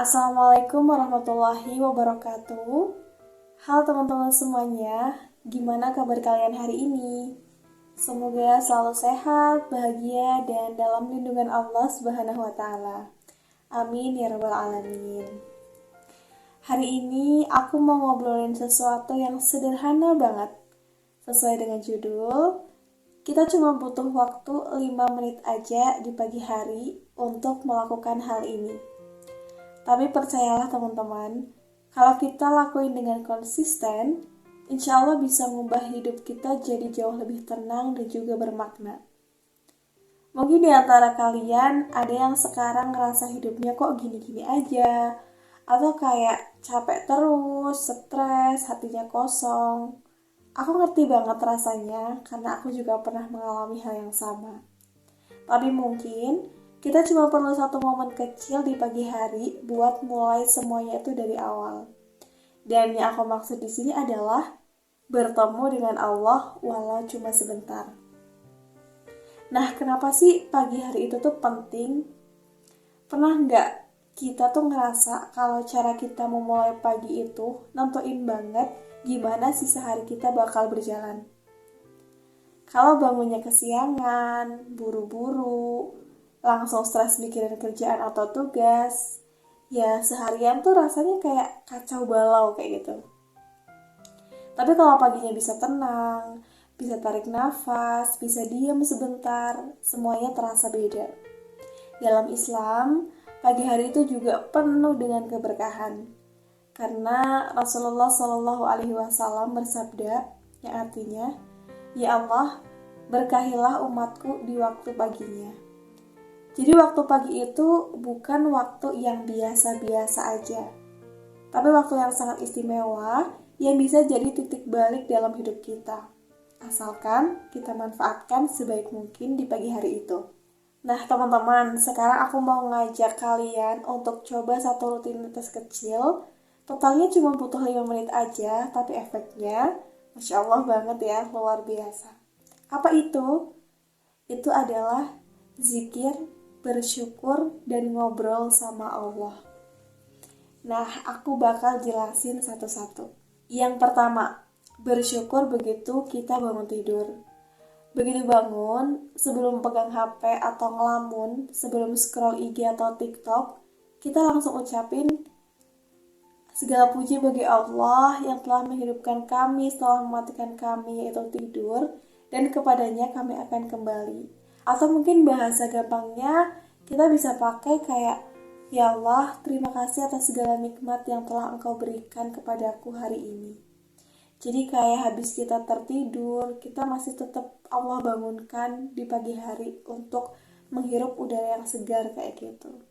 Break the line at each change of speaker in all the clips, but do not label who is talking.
Assalamualaikum warahmatullahi wabarakatuh. Halo teman-teman semuanya, gimana kabar kalian hari ini? Semoga selalu sehat, bahagia, dan dalam lindungan Allah Subhanahu wa Ta'ala. Amin ya Rabbal 'Alamin. Hari ini aku mau ngobrolin sesuatu yang sederhana banget. Sesuai dengan judul, kita cuma butuh waktu 5 menit aja di pagi hari untuk melakukan hal ini. Tapi percayalah teman-teman, kalau kita lakuin dengan konsisten, insya Allah bisa mengubah hidup kita jadi jauh lebih tenang dan juga bermakna. Mungkin di antara kalian ada yang sekarang ngerasa hidupnya kok gini-gini aja, atau kayak capek terus, stres, hatinya kosong. Aku ngerti banget rasanya, karena aku juga pernah mengalami hal yang sama. Tapi mungkin kita cuma perlu satu momen kecil di pagi hari buat mulai semuanya itu dari awal. Dan yang aku maksud di sini adalah bertemu dengan Allah walau cuma sebentar. Nah, kenapa sih pagi hari itu tuh penting? Pernah nggak kita tuh ngerasa kalau cara kita memulai pagi itu nentuin banget gimana sisa hari kita bakal berjalan? Kalau bangunnya kesiangan, buru-buru, langsung stres mikirin kerjaan atau tugas, ya seharian tuh rasanya kayak kacau balau kayak gitu. Tapi kalau paginya bisa tenang, bisa tarik nafas, bisa diam sebentar, semuanya terasa beda. Dalam Islam, pagi hari itu juga penuh dengan keberkahan. Karena Rasulullah Shallallahu Alaihi Wasallam bersabda, yang artinya, ya Allah, berkahilah umatku di waktu paginya. Jadi waktu pagi itu bukan waktu yang biasa-biasa aja, tapi waktu yang sangat istimewa yang bisa jadi titik balik dalam hidup kita. Asalkan kita manfaatkan sebaik mungkin di pagi hari itu. Nah teman-teman, sekarang aku mau ngajak kalian untuk coba satu rutinitas kecil. Totalnya cuma butuh 5 menit aja, tapi efeknya Masya Allah banget ya, luar biasa. Apa itu? Itu adalah zikir, bersyukur, dan ngobrol sama Allah. Nah, aku bakal jelasin satu-satu. Yang pertama, bersyukur begitu kita bangun tidur. Begitu bangun, sebelum pegang HP atau ngelamun, sebelum scroll IG atau TikTok, kita langsung ucapin, segala puji bagi Allah yang telah menghidupkan kami setelah mematikan kami yaitu tidur, dan kepadanya kami akan kembali. Atau mungkin bahasa gampangnya kita bisa pakai kayak, ya Allah, terima kasih atas segala nikmat yang telah Engkau berikan kepadaku hari ini. Jadi kayak habis kita tertidur, kita masih tetap Allah bangunkan di pagi hari untuk menghirup udara yang segar kayak gitu.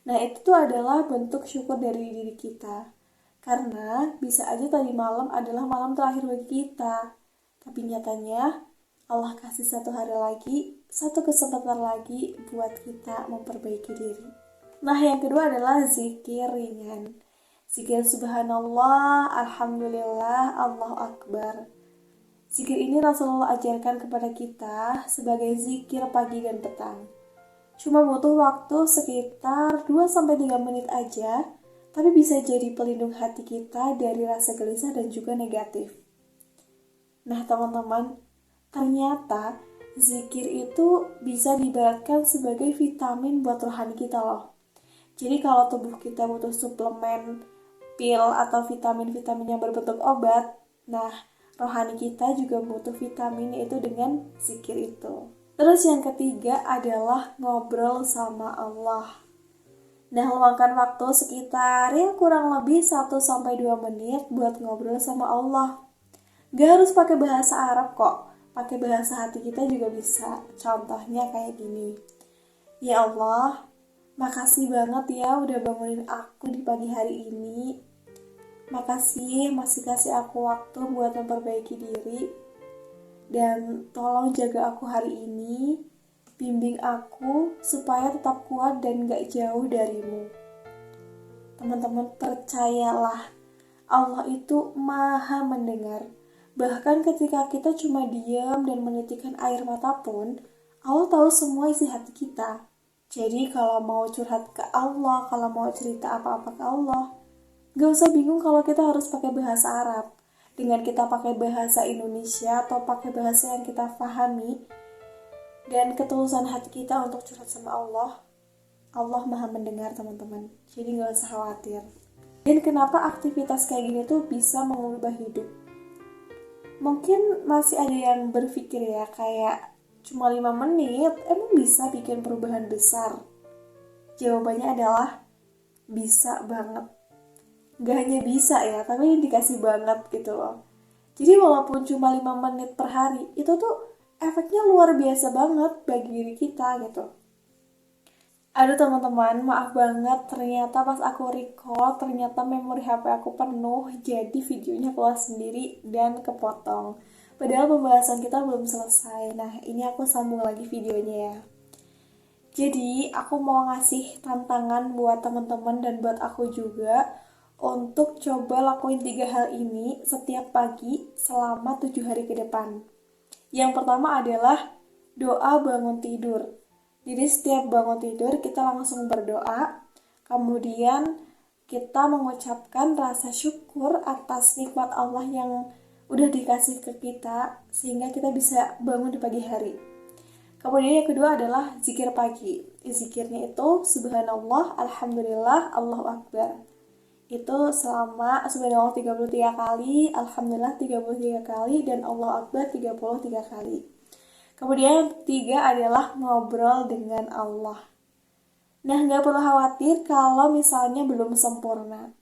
Nah itu tuh adalah bentuk syukur dari diri kita. Karena bisa aja tadi malam adalah malam terakhir bagi kita. Tapi nyatanya Allah kasih satu hari lagi, satu kesempatan lagi buat kita memperbaiki diri. Nah yang kedua adalah zikir ringan. Zikir subhanallah, alhamdulillah, Allahu akbar. Zikir ini Rasulullah ajarkan kepada kita sebagai zikir pagi dan petang. Cuma butuh waktu sekitar 2-3 menit aja, tapi bisa jadi pelindung hati kita dari rasa gelisah dan juga negatif. Nah teman-teman, ternyata zikir itu bisa diibaratkan sebagai vitamin buat rohani kita loh. Jadi kalau tubuh kita butuh suplemen, pil atau vitamin-vitamin yang berbentuk obat, nah rohani kita juga butuh vitamin yaitu dengan zikir itu. Terus yang ketiga adalah ngobrol sama Allah. Nah, luangkan waktu sekitar ya kurang lebih 1-2 menit buat ngobrol sama Allah. Gak harus pakai bahasa Arab kok, pakai bahasa hati kita juga bisa. Contohnya kayak gini, ya Allah, makasih banget ya udah bangunin aku di pagi hari ini. Makasih masih kasih aku waktu buat memperbaiki diri. Dan tolong jaga aku hari ini. Bimbing aku supaya tetap kuat dan gak jauh darimu. Teman-teman percayalah, Allah itu maha mendengar. Bahkan ketika kita cuma diam dan menitikkan air mata pun, Allah tahu semua isi hati kita. Jadi kalau mau curhat ke Allah, kalau mau cerita apa-apa ke Allah, gak usah bingung kalau kita harus pakai bahasa Arab. Dengan kita pakai bahasa Indonesia atau pakai bahasa yang kita pahami dan ketulusan hati kita untuk curhat sama Allah, Allah maha mendengar teman-teman. Jadi gak usah khawatir. Dan kenapa aktivitas kayak gini tuh bisa mengubah hidup? Mungkin masih ada yang berpikir ya, kayak cuma 5 menit, emang bisa bikin perubahan besar? Jawabannya adalah bisa banget. Gak hanya bisa ya, tapi dikasih banget gitu loh. Jadi walaupun cuma 5 menit per hari, itu tuh efeknya luar biasa banget bagi diri kita gitu. Aduh teman-teman, maaf banget, ternyata pas aku recall, ternyata memori HP aku penuh, jadi videonya keluar sendiri dan kepotong. Padahal pembahasan kita belum selesai. Nah, ini aku sambung lagi videonya ya. Jadi, aku mau ngasih tantangan buat teman-teman dan buat aku juga untuk coba lakuin 3 hal ini setiap pagi selama 7 hari ke depan. Yang pertama adalah doa bangun tidur. Jadi setiap bangun tidur kita langsung berdoa, kemudian kita mengucapkan rasa syukur atas nikmat Allah yang udah dikasih ke kita sehingga kita bisa bangun di pagi hari. Kemudian yang kedua adalah zikir pagi. Zikirnya itu subhanallah, alhamdulillah, Allahu akbar. Itu selama subhanallah 33 kali, alhamdulillah 33 kali, dan Allahu akbar 33 kali. Kemudian ketiga adalah ngobrol dengan Allah. Nah, nggak perlu khawatir kalau misalnya belum sempurna.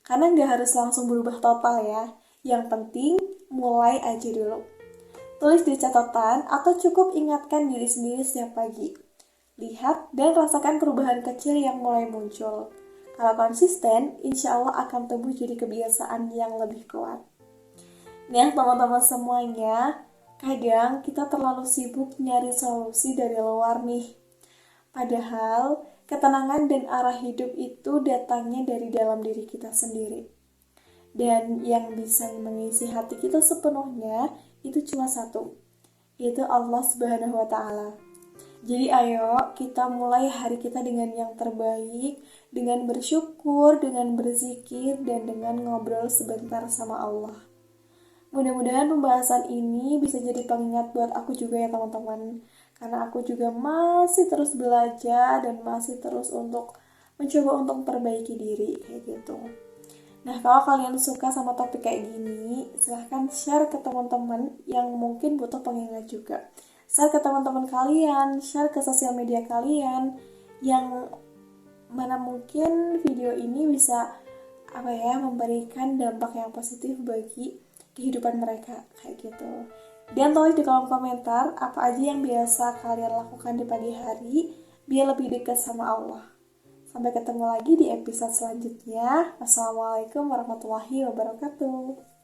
Karena nggak harus langsung berubah total ya. Yang penting mulai aja dulu. Tulis di catatan atau cukup ingatkan diri sendiri setiap pagi. Lihat dan rasakan perubahan kecil yang mulai muncul. Kalau konsisten, insya Allah akan tumbuh jadi kebiasaan yang lebih kuat. Nah, teman-teman semuanya, kadang kita terlalu sibuk nyari solusi dari luar nih. Padahal, ketenangan dan arah hidup itu datangnya dari dalam diri kita sendiri. Dan yang bisa mengisi hati kita sepenuhnya itu cuma satu, yaitu Allah Subhanahu wa Ta'ala. Jadi ayo kita mulai hari kita dengan yang terbaik, dengan bersyukur, dengan berzikir, dan dengan ngobrol sebentar sama Allah. Mudah-mudahan pembahasan ini bisa jadi pengingat buat aku juga ya teman-teman. Karena aku juga masih terus belajar dan masih terus untuk mencoba untuk memperbaiki diri kayak gitu. Nah, kalau kalian suka sama topik kayak gini, silahkan share ke teman-teman yang mungkin butuh pengingat juga. Share ke teman-teman kalian, share ke sosial media kalian yang mana mungkin video ini bisa memberikan dampak yang positif bagi kehidupan mereka kayak gitu. Dan tulis di kolom komentar apa aja yang biasa kalian lakukan di pagi hari biar lebih dekat sama Allah. Sampai ketemu lagi di episode selanjutnya. Wassalamualaikum warahmatullahi wabarakatuh.